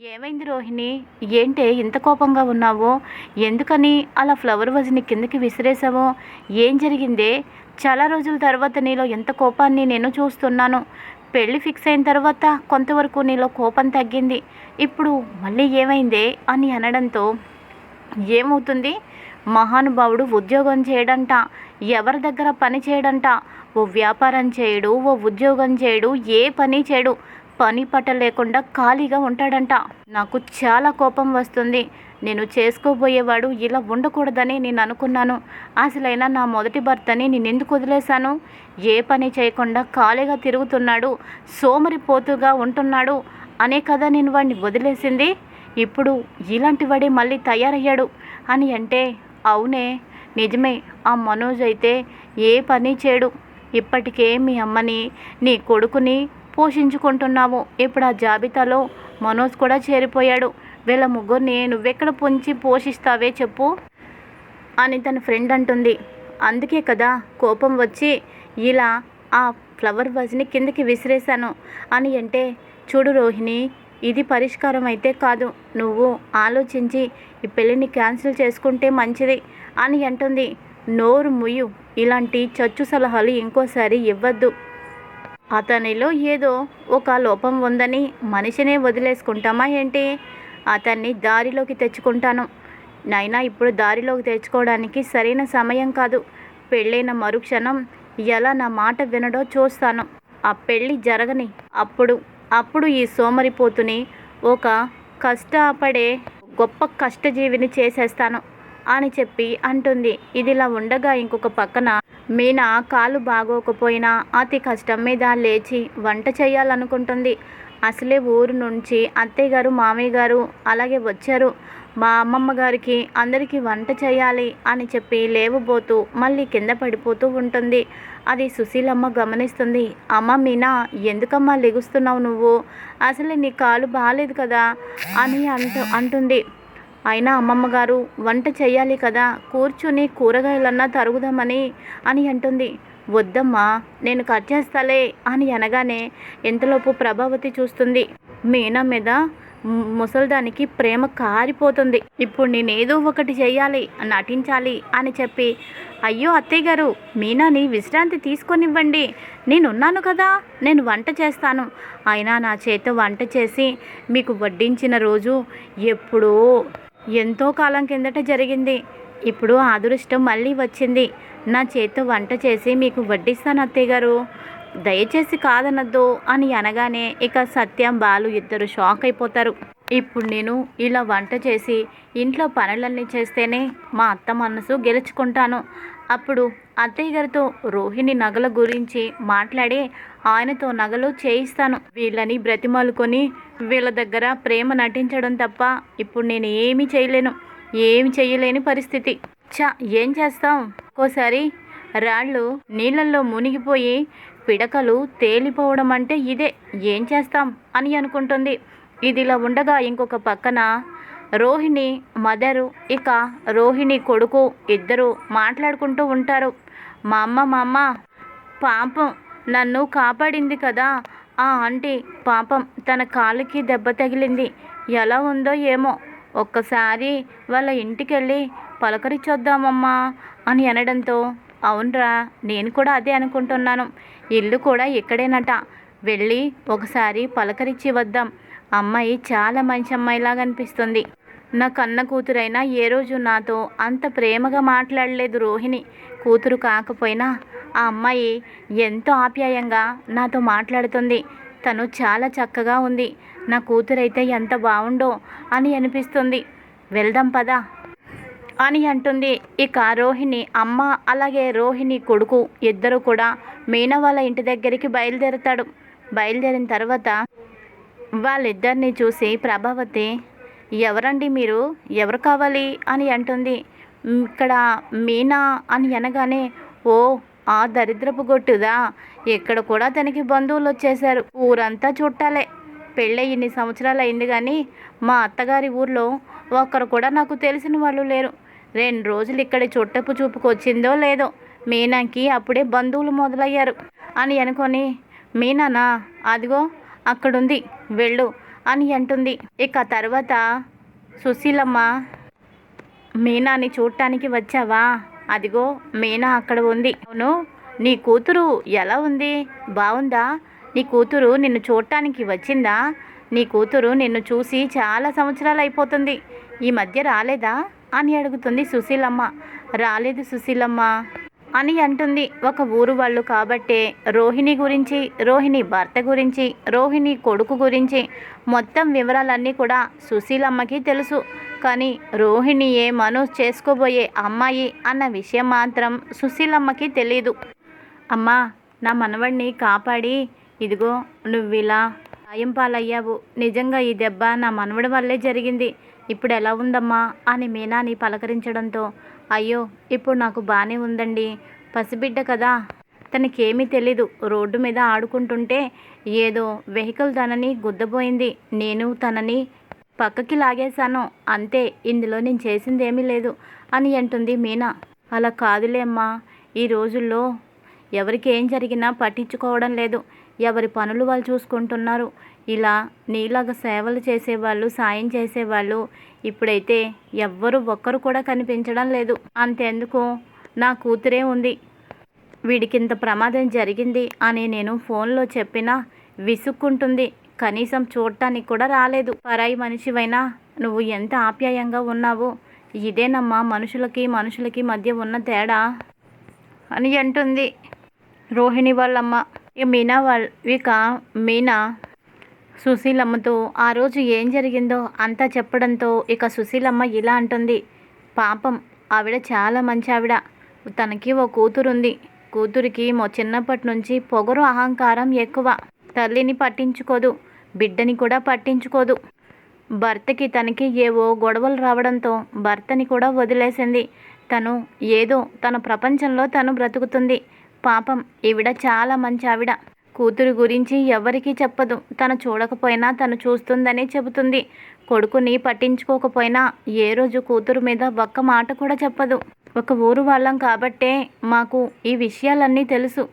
ఏమైంది రోహిణి? ఏంటే ఇంత కోపంగా ఉన్నావు? ఎందుకని అలా ఫ్లవర్ వాజ్‌ని కిందకి విసిరేసావు? ఏం జరిగిందే? చాలా రోజుల తర్వాత నీలో ఎంత కోపాన్ని నేను చూస్తున్నాను. పెళ్లి ఫిక్స్ అయిన తర్వాత కొంతవరకు నీలో కోపం తగ్గింది. ఇప్పుడు మళ్ళీ ఏమైందే? అని అనడంతో ఏమవుతుంది? మహానుభావుడు ఉద్యోగం చేయడంట. ఎవరి దగ్గర పని చేయడంట. ఓ వ్యాపారం చేయడు, ఓ ఉద్యోగం చేయడు, ఏ పని చేయడు. పని పట్ట లేకుండా ఖాళీగా ఉంటాడంట. నాకు చాలా కోపం వస్తుంది. నేను చేసుకోబోయేవాడు ఇలా ఉండకూడదని నేను అనుకున్నాను. అసలైనా నా మొదటి భర్తని నేనెందుకు వదిలేశాను? ఏ పని చేయకుండా ఖాళీగా తిరుగుతున్నాడు, సోమరిపోతుగా ఉంటున్నాడు అనే కదా నేను వాడిని వదిలేసింది. ఇప్పుడు ఇలాంటి వాడే మళ్ళీ తయారయ్యాడు అని అంటే, అవునే నిజమే. ఆ మనోజ్ అయితే ఏ పని చేయడు. ఇప్పటికే మీ అమ్మని, నీ కొడుకుని పోషించుకుంటున్నావు. ఇప్పుడు ఆ జాబితాలో మనోజ్ కూడా చేరిపోయాడు. వీళ్ళ ముగ్గురిని నువ్వెక్కడ పొంచి పోషిస్తావే చెప్పు అని తన ఫ్రెండ్ అంటుంది. అందుకే కదా కోపం వచ్చి ఇలా ఆ ఫ్లవర్ వాజ్‌ని కిందకి విసిరేశాను అని అంటే, చూడు రోహిణి, ఇది పరిష్కారం అయితే కాదు. నువ్వు ఆలోచించి ఈ పెళ్ళిని క్యాన్సిల్ చేసుకుంటే మంచిది అని అంటుంది. నోరు ముయ్యు. ఇలాంటి చచ్చు సలహాలు ఇంకోసారి ఇవ్వద్దు. అతనిలో ఏదో ఒక లోపం ఉందని మనిషినే వదిలేసుకుంటామా ఏంటి? అతన్ని దారిలోకి తెచ్చుకుంటాను. నైనా ఇప్పుడు దారిలోకి తెచ్చుకోవడానికి సరైన సమయం కాదు. పెళ్ళైన మరుక్షణం ఎలా నా మాట వినడో చూస్తాను. ఆ పెళ్ళి జరగని. అప్పుడు ఈ సోమరిపోతుని ఒక కష్టపడే గొప్ప కష్టజీవిని చేసేస్తాను అని చెప్పి అంటుంది. ఇదిలా ఉండగా ఇంకొక పక్కన మీనా కాలు బాగోకపోయినా అతి కష్టం మీద లేచి వంట చేయాలనుకుంటుంది. అసలే ఊరు నుంచి అత్తయ్య గారు, మామయ్య గారు అలాగే వచ్చారు. మా అమ్మమ్మ గారికి అందరికీ వంట చేయాలి అని చెప్పి లేవబోతూ మళ్ళీ కింద పడిపోతూ ఉంటుంది. అది సుశీలమ్మ గమనిస్తుంది. అమ్మ మీనా, ఎందుకమ్మా లెగుస్తున్నావు నువ్వు? అసలే నీ కాలు బాగాలేదు కదా అని అంటుంది. అయినా అమ్మమ్మ గారు వంట చెయ్యాలి కదా, కూర్చుని కూరగాయలన్నా తరుగుదామని అని అంటుంది. వద్దమ్మా, నేను కట్ చేస్తాలే అని అనగానే ఇంతలోపు ప్రభావతి చూస్తుంది. మీనా మీద ముసల్దానికి ప్రేమ కారిపోతుంది. ఇప్పుడు నేనేదో ఒకటి చెయ్యాలి, నటించాలి అని చెప్పి, అయ్యో అత్తయ్య గారు, మీనాని విశ్రాంతి తీసుకొనివ్వండి. నేనున్నాను కదా, నేను వంట చేస్తాను. అయినా నా చేత వంట చేసి మీకు వడ్డించిన రోజు ఎప్పుడో ఎంతో కాలం కిందట జరిగింది. ఇప్పుడు ఆ అదృష్టం మళ్ళీ వచ్చింది. నా చేత్తో వంట చేసి మీకు వడ్డిస్తాను అత్తయ్య గారు, దయచేసి కాదనద్దు అని అనగానే ఇక సత్యం, బాలు ఇద్దరు షాక్ అయిపోతారు. ఇప్పుడు నేను ఇలా వంట చేసి ఇంట్లో పనులన్నీ చేస్తేనే మా అత్త మనసు గెలుచుకుంటాను. అప్పుడు అత్తయ్య గారితో రోహిణి నగల గురించి మాట్లాడి ఆయనతో నగలు చేయిస్తాను. వీళ్ళని బ్రతిమాలుకొని వీళ్ళ దగ్గర ప్రేమ నటించడం తప్ప ఇప్పుడు నేను ఏమీ చేయలేను. ఏమి చేయలేని పరిస్థితి. ఏం చేస్తాం? ఒక్కోసారి రాళ్ళు నీళ్ళల్లో మునిగిపోయి పిడకలు తేలిపోవడం అంటే ఇదే. ఏం చేస్తాం అని అనుకుంటుంది. ఇదిలా ఉండగా ఇంకొక పక్కన రోహిణి మదరు, ఇక రోహిణి కొడుకు ఇద్దరు మాట్లాడుకుంటూ ఉంటారు. మా అమ్మ పాపం నన్ను కాపాడింది కదా ఆ ఆంటీ, పాపం తన కాలుకి దెబ్బ తగిలింది, ఎలా ఉందో ఏమో, ఒక్కసారి వాళ్ళ ఇంటికెళ్ళి పలకరించొద్దామమ్మా అని అనడంతో, అవునరా, నేను కూడా అదే అనుకుంటున్నాను. ఇల్లు కూడా ఇక్కడేనట, వెళ్ళి ఒకసారి పలకరించి వద్దాం. అమ్మాయి చాలా మంచి అమ్మాయిలాగా అనిపిస్తుంది. నా కన్న కూతురైనా ఏ రోజు నాతో అంత ప్రేమగా మాట్లాడలేదు రోహిణి. కూతురు కాకపోయినా ఆ అమ్మాయి ఎంతో ఆప్యాయంగా నాతో మాట్లాడుతుంది. తను చాలా చక్కగా ఉంది. నా కూతురైతే ఎంత బాగుండో అని అనిపిస్తుంది. వెళ్దాం పదా అని అంటుంది. ఇక రోహిణి అమ్మ అలాగే రోహిణి కొడుకు ఇద్దరు కూడా మీనా వాళ్ళ ఇంటి దగ్గరికి బయలుదేరుతాడు. బయలుదేరిన తర్వాత వాళ్ళిద్దరిని చూసి ప్రభావతి, ఎవరండి మీరు, ఎవరు కావాలి అని అంటుంది. ఇక్కడ మీనా అని అనగానే, ఓ ఆ దరిద్రపు గొట్టుదా, ఇక్కడ కూడా తనకి బంధువులు వచ్చేశారు. ఊరంతా చుట్టాలే. పెళ్ళై ఇన్ని సంవత్సరాలు అయింది కానీ మా అత్తగారి ఊర్లో ఒక్కరు కూడా నాకు తెలిసిన వాళ్ళు లేరు. 2 రోజులు ఇక్కడి చుట్టపు చూపుకు వచ్చిందో లేదో మీనాకి అప్పుడే బంధువులు మొదలయ్యారు అని అనుకొని, మీనానా, అదిగో అక్కడుంది, వెళ్ళు అని అంటుంది. ఇక తర్వాత సుశీలమ్మ, మీనాని చూడటానికి వచ్చావా? అదిగో మీనా అక్కడ ఉంది. అవును, నీ కూతురు ఎలా ఉంది? బాగుందా? నీ కూతురు నిన్ను చూడటానికి వచ్చిందా? నీ కూతురు నిన్ను చూసి చాలా సంవత్సరాలు అయిపోతుంది, ఈ మధ్య రాలేదా అని అడుగుతుంది సుశీలమ్మ. రాలేదు సుశీలమ్మ అని అంటుంది. ఒక ఊరు వాళ్ళు కాబట్టే రోహిణి గురించి, రోహిణి భర్త గురించి, రోహిణి కొడుకు గురించి మొత్తం వివరాలన్నీ కూడా సుశీలమ్మకి తెలుసు. కానీ రోహిణియే మనోజ్ చేసుకోబోయే అమ్మాయి అన్న విషయం మాత్రం సుశీలమ్మకి తెలీదు. అమ్మా, నా మనవడిని కాపాడి ఇదిగో నువ్విలా సాయం పాలయ్యావు. నిజంగా ఈ దెబ్బ నా మనవడి వల్లే జరిగింది. ఇప్పుడు ఎలా ఉందమ్మా అని మీనాని పలకరించడంతో, అయ్యో ఇప్పుడు నాకు బాగానే ఉందండి. పసిబిడ్డ కదా, తనకేమీ తెలీదు. రోడ్డు మీద ఆడుకుంటుంటే ఏదో వెహికల్ తనని గుద్దబోయింది. నేను తనని పక్కకి లాగేశాను అంతే, ఇందులో నేను చేసిందేమీ లేదు అని అంటుంది మీనా. అలా కాదులే అమ్మా, ఈ రోజుల్లో ఎవరికి ఏం జరిగినా పట్టించుకోవడం లేదు. ఎవరి పనులు వాళ్ళు చూసుకుంటున్నారు. ఇలా నీలాగా సేవలు చేసేవాళ్ళు, సాయం చేసేవాళ్ళు ఇప్పుడైతే ఎవ్వరు ఒక్కరు కూడా కనిపించడం లేదు. అంతెందుకు, నా కూతురే ఉంది. వీడికింత ప్రమాదం జరిగింది అని నేను ఫోన్లో చెప్పినా విసుక్కుంటుంది. కనీసం చూడటానికి కూడా రాలేదు. పరాయి మనిషివైనా నువ్వు ఎంత ఆప్యాయంగా ఉన్నావు. ఇదేనమ్మా మనుషులకి మధ్య ఉన్న తేడా అని అంటుంది రోహిణి వాళ్ళమ్మ. ఇక మీనా సుశీలమ్మతో ఆ రోజు ఏం జరిగిందో అంతా చెప్పడంతో ఇక సుశీలమ్మ ఇలా అంటుంది. పాపం ఆవిడ చాలా మంచి ఆవిడ. తనకి ఓ కూతురుంది. కూతురికి చిన్నప్పటి నుంచి పొగరు, అహంకారం ఎక్కువ. తల్లిని పట్టించుకోదు, బిడ్డని కూడా పట్టించుకోదు. భర్తకి తనకి ఏవో గొడవలు రావడంతో భర్తని కూడా వదిలేసింది. తను ఏదో తన ప్రపంచంలో తను బ్రతుకుతుంది. పాపం ఈవిడ చాలా మంచి ఆవిడ. కూతురు గురించి ఎవరికీ చెప్పదు. తను చూడకపోయినా తను చూస్తుందని చెబుతుంది. కొడుకుని పట్టించుకోకపోయినా ఏ రోజు కూతురు మీద ఒక్క మాట కూడా చెప్పదు. ఒక ఊరు వాళ్ళం కాబట్టే మాకు ఈ విషయాలన్నీ తెలుసు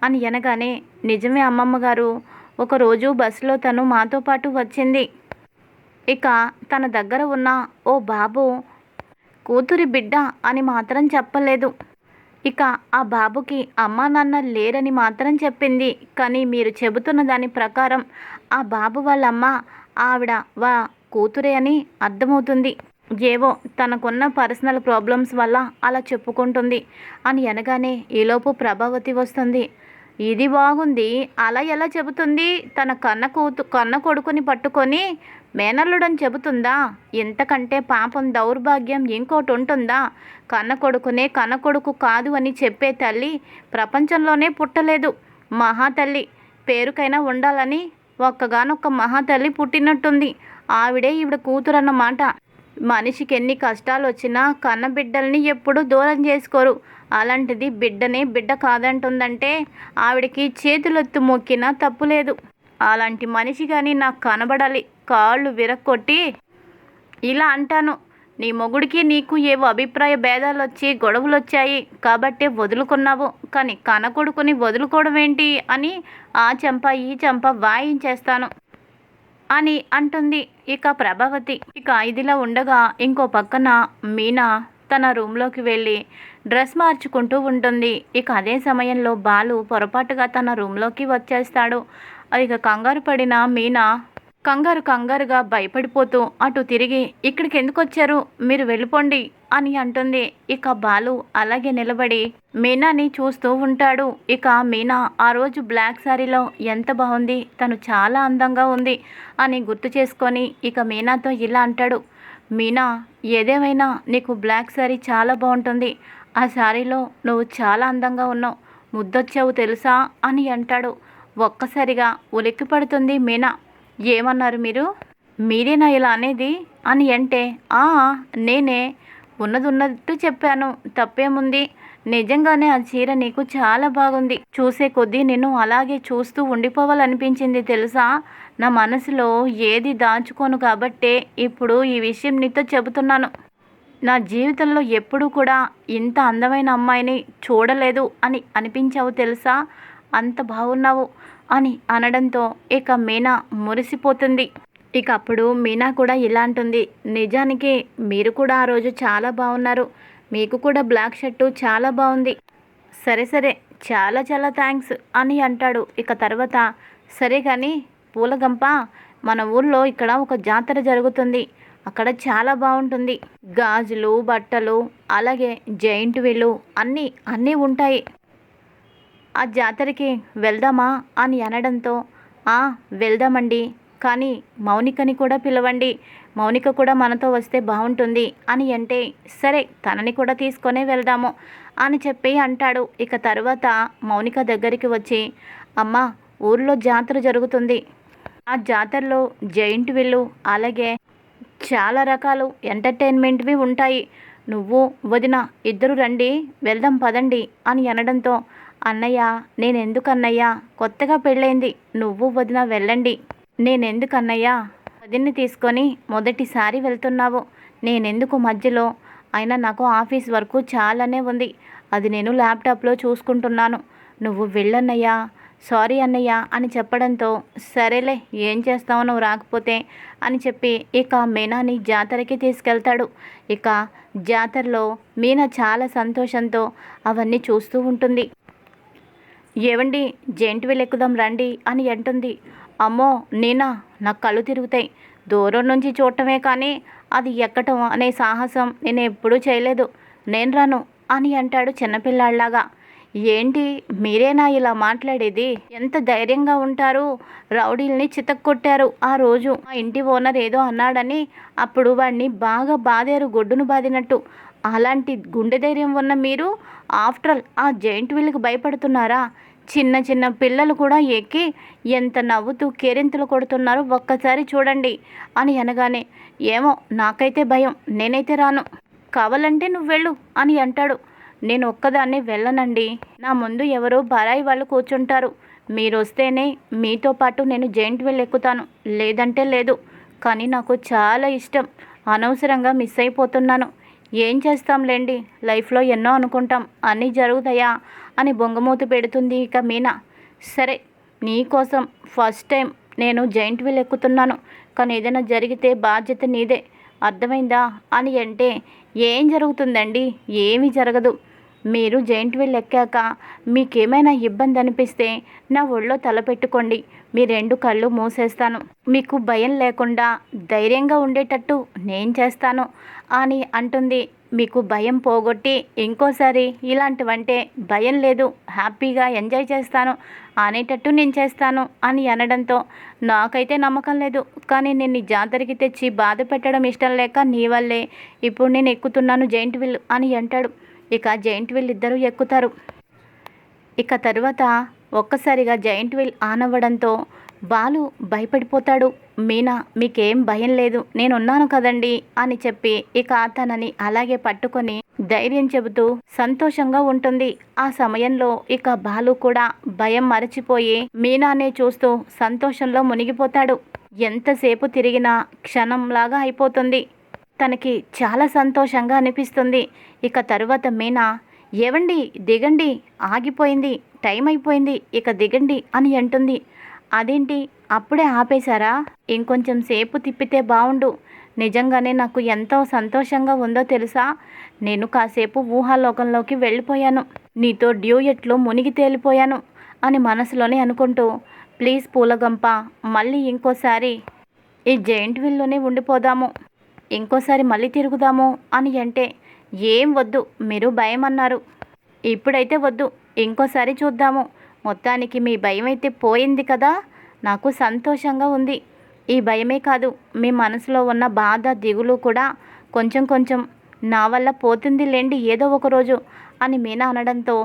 అని అనగానే, నిజమే అమ్మమ్మ గారు, ఒకరోజు బస్సులో తను మాతో పాటు వచ్చింది. ఇక తన దగ్గర ఉన్న ఓ బాబు కూతురి బిడ్డ అని మాత్రం చెప్పలేదు. ఇక ఆ బాబుకి అమ్మా నాన్న లేరని మాత్రం చెప్పింది. కానీ మీరు చెబుతున్న దాని ప్రకారం ఆ బాబు వాళ్ళమ్మ ఆవిడ కూతురే అని అర్థమవుతుంది. ఏవో తనకున్న పర్సనల్ ప్రాబ్లమ్స్ వల్ల అలా చెప్పుకుంటుంది అని అనగానే ఈలోపు ప్రభావతి వస్తుంది. ఇది బాగుంది, అలా ఎలా చెబుతుంది? తన కన్న కొడుకుని పట్టుకొని మేనల్లుడని చెబుతుందా? ఇంతకంటే పాపం దౌర్భాగ్యం ఇంకోటి ఉంటుందా? కన్న కొడుకునే కన్న కొడుకు కాదు అని చెప్పే తల్లి ప్రపంచంలోనే పుట్టలేదు. మహాతల్లి పేరుకైనా ఉండాలని ఒక్కగానొక్క మహాతల్లి పుట్టినట్టుంది. ఆవిడే ఈవిడ కూతురన్నమాట. మనిషికి ఎన్ని కష్టాలు వచ్చినా కన్న బిడ్డల్ని ఎప్పుడూ దూరం చేసుకోరు. అలాంటిది బిడ్డనే బిడ్డ కాదంటుందంటే ఆవిడకి చేతులెత్తు మొక్కినా తప్పులేదు. అలాంటి మనిషి కానీ నాకు కనబడాలి. కాళ్ళు విరక్కొట్టి ఇలా అంటాను, నీ మొగుడికి నీకు ఏవో అభిప్రాయ భేదాలు వచ్చి గొడవలు వచ్చాయి కాబట్టే వదులుకున్నావు. కానీ కనకొడుకుని వదులుకోవడం ఏంటి అని ఆ చెంప ఈ చెంప వాయించేస్తాను అని అంటుంది ఇక ప్రభావతి. ఇక ఇదిలా ఉండగా ఇంకో పక్కన మీనా తన రూమ్లోకి వెళ్ళి డ్రెస్ మార్చుకుంటూ ఉంటుంది. ఇక అదే సమయంలో బాలు పొరపాటుగా తన రూమ్లోకి వచ్చేస్తాడు. ఇక కంగారు పడిన మీనా కంగారుగా భయపడిపోతూ అటు తిరిగి, ఇక్కడికి ఎందుకు వచ్చారు, మీరు వెళ్ళిపోండి అని అంటుంది. ఇక బాలు అలాగే నిలబడి మీనాని చూస్తూ ఉంటాడు. ఇక మీనా ఆ రోజు బ్లాక్ శారీలో ఎంత బాగుంది, తను చాలా అందంగా ఉంది అని గుర్తు చేసుకొని ఇక మీనాతో ఇలా అంటాడు. మీనా, ఏదేమైనా నీకు బ్లాక్ శారీ చాలా బాగుంటుంది. ఆ శారీలో నువ్వు చాలా అందంగా ఉన్నావు, ముద్దొచ్చావు తెలుసా అని అంటాడు. ఒక్కసారిగా ఉలిక్కి పడుతుంది మీనా. ఏమన్నారు మీరు? మీరేనా ఇలా అనేది అని అంటే, నేనే ఉన్నట్టు చెప్పాను, తప్పేముంది? నిజంగానే ఆ చీర నీకు చాలా బాగుంది. చూసే కొద్దీ నిన్ను అలాగే చూస్తూ ఉండిపోవాలనిపించింది తెలుసా. నా మనసులో ఏది దాచుకోను కాబట్టే ఇప్పుడు ఈ విషయం నీతో చెబుతున్నాను. నా జీవితంలో ఎప్పుడూ కూడా ఇంత అందమైన అమ్మాయిని చూడలేదు అని అనిపించావు తెలుసా. అంత బాగున్నావు అని అనడంతో ఇక మీనా మురిసిపోతుంది. ఇక అప్పుడు మీనా కూడా ఇలా అంటుంది, నిజానికి మీరు కూడా ఆ రోజు చాలా బాగున్నారు, మీకు కూడా బ్లాక్ షర్టు చాలా బాగుంది, సరే సరే చాలా చాలా థ్యాంక్స్ అని అంటాడు. ఇక తర్వాత సరే కానీ పూలగంప, మన ఊర్లో ఇక్కడ ఒక జాతర జరుగుతుంది, అక్కడ చాలా బాగుంటుంది, గాజులు బట్టలు అలాగే జైంట్ వీలు అన్నీ అన్నీ ఉంటాయి, ఆ జాతరకి వెళ్దామా అని అనడంతో ఆ వెళ్దామండి, కానీ మౌనికని కూడా పిలవండి, మౌనిక కూడా మనతో వస్తే బాగుంటుంది అని అంటే సరే తనని కూడా తీసుకొనే వెళ్దాము అని చెప్పి అంటాడు. ఇక తర్వాత మౌనిక దగ్గరికి వచ్చి అమ్మ, ఊర్లో జాతర జరుగుతుంది, ఆ జాతరలో జైంట్ వీళ్ళు అలాగే చాలా రకాలు ఎంటర్టైన్మెంట్వి ఉంటాయి, నువ్వు వదిన ఇద్దరు రండి వెళ్దాం పదండి అని అనడంతో అన్నయ్య నేనెందుకు అన్నయ్య, కొత్తగా పెళ్ళైంది, నువ్వు వదిన వెళ్ళండి, నేనెందుకు అన్నయ్య, వదిన్ని తీసుకొని మొదటిసారి వెళ్తున్నావు, నేనెందుకు మధ్యలో, అయినా నాకు ఆఫీస్ వర్క్ చాలానే ఉంది, అది నేను ల్యాప్టాప్లో చూసుకుంటున్నాను, నువ్వు వెళ్ళన్నయ్యా, సారీ అన్నయ్య అని చెప్పడంతో సరేలే ఏం చేస్తావు నువ్వు రాకపోతే అని చెప్పి ఇక మీనాని జాతరకి తీసుకెళ్తాడు. ఇక జాతరలో మీనా చాలా సంతోషంతో అవన్నీ చూస్తూ ఉంటుంది. ఏవండి జెంట్ వీల్ ఎక్కుదాం రండి అని అంటుంది. అమ్మో నేనా, నాకు కళ్ళు తిరుగుతాయి, దూరం నుంచి చూడటమే కానీ అది ఎక్కటం అనే సాహసం నేను ఎప్పుడూ చేయలేదు, నేను రాను అని అంటాడు చిన్నపిల్లాడిలాగా. ఏంటి మీరేనా ఇలా మాట్లాడేది, ఎంత ధైర్యంగా ఉంటారు, రౌడీల్ని చితక్కొట్టారు ఆ రోజు, మా ఇంటి ఓనర్ ఏదో అన్నాడని అప్పుడు వాడిని బాగా బాదారు గొడ్డును బాదినట్టు, అలాంటి గుండె ధైర్యం ఉన్న మీరు ఆఫ్టర్ ఆల్ ఆ జైంట్ వీల్కి భయపడుతున్నారా, చిన్న చిన్న పిల్లలు కూడా ఎక్కి ఎంత నవ్వుతూ కేరింతలు కొడుతున్నారో ఒక్కసారి చూడండి అని అనగానే ఏమో నాకైతే భయం, నేనైతే రాను, కావాలంటే నువ్వు వెళ్ళు అని అంటాడు. నేను ఒక్కదాన్ని వెళ్ళనండి, నా ముందు ఎవరో బరాయి వాళ్ళు కూర్చుంటారు, మీరు వస్తేనే మీతో పాటు నేను జైంట్ వీల్ ఎక్కుతాను, లేదంటే లేదు, కానీ నాకు చాలా ఇష్టం, అనవసరంగా మిస్ అయిపోతున్నాను, ఏం చేస్తాంలేండి, లైఫ్లో ఎన్నో అనుకుంటాం అన్నీ జరుగుతాయా అని బొంగమూతి పెడుతుంది ఇక మీనా. సరే నీకోసం ఫస్ట్ టైం నేను జైంట్ వీల్ ఎక్కుతున్నాను, కానీ ఏదైనా జరిగితే బాధ్యత నీదే, అర్థమైందా అని అంటే ఏం జరుగుతుందండి, ఏమీ జరగదు, మీరు జైంట్ వీల్ ఎక్కాక మీకేమైనా ఇబ్బంది అనిపిస్తే నా ఒళ్ళో తలపెట్టుకోండి, మీ రెండు కళ్ళు మూసేస్తాను, మీకు భయం లేకుండా ధైర్యంగా ఉండేటట్టు నేను చేస్తాను అని అంటుంది. మీకు భయం పోగొట్టి ఇంకోసారి ఇలాంటివంటే భయం లేదు, హ్యాపీగా ఎంజాయ్ చేస్తాను అనేటట్టు నేను చేస్తాను అని అనడంతో నాకైతే నమ్మకం లేదు, కానీ నేను ఈ జాతరకి తెచ్చి బాధ పెట్టడం ఇష్టం లేక నీ వల్లే ఇప్పుడు నేను ఎక్కుతున్నాను జైంట్ వీల్ అని అంటాడు. ఇక జైంట్ వీల్ ఇద్దరు ఎక్కుతారు. ఇక తర్వాత ఒక్కసారిగా జైంట్ వీల్ ఆన్ అవ్వడంతో బాలు భయపడిపోతాడు. మీనా మీకేం భయం లేదు, నేనున్నాను కదండి అని చెప్పి ఇక తనని అలాగే పట్టుకొని ధైర్యం చెబుతూ సంతోషంగా ఉంటుంది. ఆ సమయంలో ఇక బాలు కూడా భయం మరచిపోయి మీనానే చూస్తూ సంతోషంలో మునిగిపోతాడు. ఎంతసేపు తిరిగినా క్షణంలాగా అయిపోతుంది, తనకి చాలా సంతోషంగా అనిపిస్తుంది. ఇక తరువాత మీనా ఏవండి దిగండి, ఆగిపోయింది, టైం అయిపోయింది, ఇక దిగండి అని అంటుంది. అదేంటి అప్పుడే ఆపేశారా, ఇంకొంచెం సేపు తిప్పితే బాగుండు, నిజంగానే నాకు ఎంతో సంతోషంగా ఉందో తెలుసా, నేను కాసేపు ఊహాలోకంలోకి వెళ్ళిపోయాను, నీతో డ్యూయెట్లో మునిగి తేలిపోయాను అని మనసులోనే అనుకుంటూ ప్లీజ్ పూలగంప మళ్ళీ ఇంకోసారి ఈ జైంట్ వీల్లోనే ఉండిపోదాము, ఇంకోసారి మళ్ళీ తిరుగుదాము అని అంటే ఏం వద్దు, మీరు భయం అన్నారు, ఇప్పుడైతే వద్దు, ఇంకోసారి చూద్దాము, మొత్తానికి మీ భయం అయితే పోయింది కదా, నాకు సంతోషంగా ఉంది, ఈ భయమే కాదు మీ మనసులో ఉన్న బాధ దిగులు కూడా కొంచెం కొంచెం నా వల్ల పోతుంది లేండి ఏదో ఒక రోజు అని మీనా అనడంతో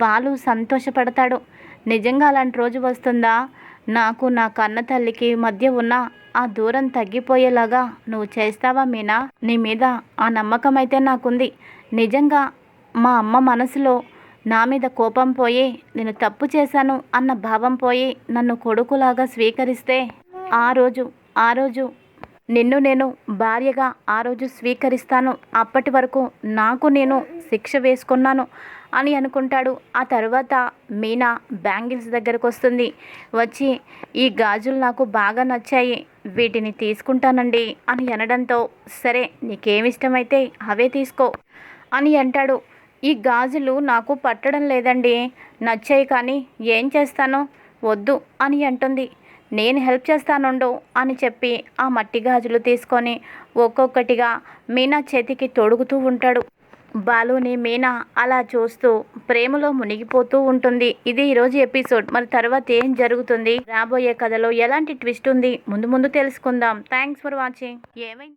బాలు సంతోషపడతాడు. నిజంగా అలాంటి రోజు వస్తుందా, నాకు నా కన్న తల్లికి మధ్య ఉన్న ఆ దూరం తగ్గిపోయేలాగా నువ్వు చేస్తావా మీనా, నీ మీద ఆ నమ్మకం అయితే నాకుంది, నిజంగా మా అమ్మ మనసులో నా మీద కోపం పోయి నేను తప్పు చేశాను అన్న భావం పోయి నన్ను కొడుకులాగా స్వీకరిస్తే ఆ రోజు నిన్ను నేను భార్యగా ఆ రోజు స్వీకరిస్తాను, అప్పటి వరకు నాకు నేను శిక్ష వేసుకున్నాను అని అనుకుంటాడు. ఆ తర్వాత మీనా బ్యాంగిల్స్ దగ్గరకు వస్తుంది. వచ్చి ఈ గాజులు నాకు బాగా నచ్చాయి, వీటిని తీసుకుంటానండి అని అనడంతో, సరే నీకేమిష్టమైతే అవే తీసుకో అని అంటాడు. ఈ గాజులు నాకు పట్టడం లేదండి, నచ్చాయి కానీ ఏం చేస్తాను, వద్దు అని అంటుంది. నేను హెల్ప్ చేస్తానుండు అని చెప్పి ఆ మట్టి గాజులు తీసుకొని ఒక్కొక్కటిగా మీనా చేతికి తొడుగుతూ ఉంటాడు. బాలుని మీనా అలా చూస్తూ ప్రేమలో మునిగిపోతూ ఉంటుంది. ఇది ఈరోజు ఎపిసోడ్. మరి తర్వాత ఏం జరుగుతుంది, రాబోయే కథలో ఎలాంటి ట్విస్ట్ ఉంది, ముందు ముందు తెలుసుకుందాం. Thanks for watching. ఏమైంది?